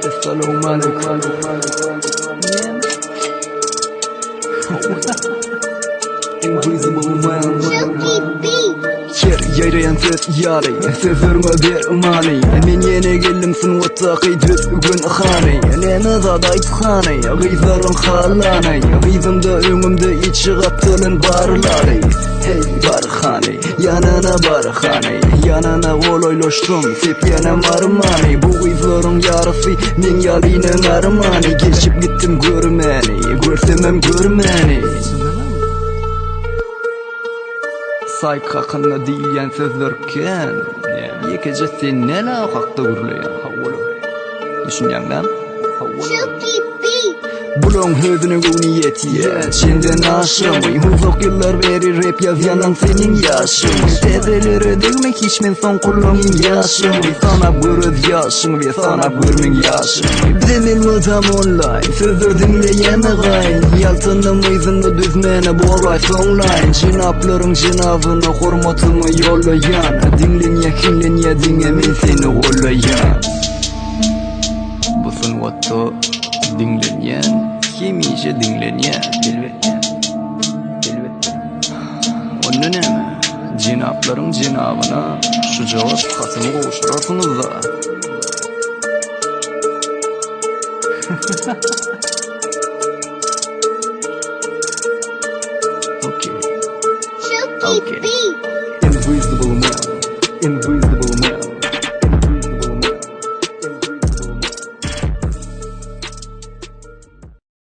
Esselamu aleyküm. Invisible man. Yer yayrayan söz yari, sözlerime bir mani. Men yine geldim sınıfta kıydık gün khani. Lena da daytkhani, gıyzarın khalani. Gıyzımda öngümde içi kaptılın barlari. Hey barkhani, yanana barkhani. Yanana oloyloştum, sep yana marmani. Bu gıyzarın yarısı men yalinin armani. Geçip gittim görmeni, görsemem görmeni. Sayk hakkında deyilgen sözlerken yekece sen ne la hakta gürleyen havulu düşünyen ben Bulon hözünün o niyetiye Senden aşımı Uzak yıllar veri rap yazyanan senin yaşın Tezelere degmek hiç men son kullanın yaşın Sana göröz yaşın ve sana görmen yaşın Bizemin vazam online Sözler dinleyeme gayn Yaltınım izinde düzmene boraysa online Cinapların cinavına hormatımı yollayan Dinlenye kinlenye dinlemin seni gollayan Bu sunvatto dinlenyen, kim iyice dinlenyen elbette. Onun ne? Cinapların cinavına şu cevap sıfatını kavuşturasınız da.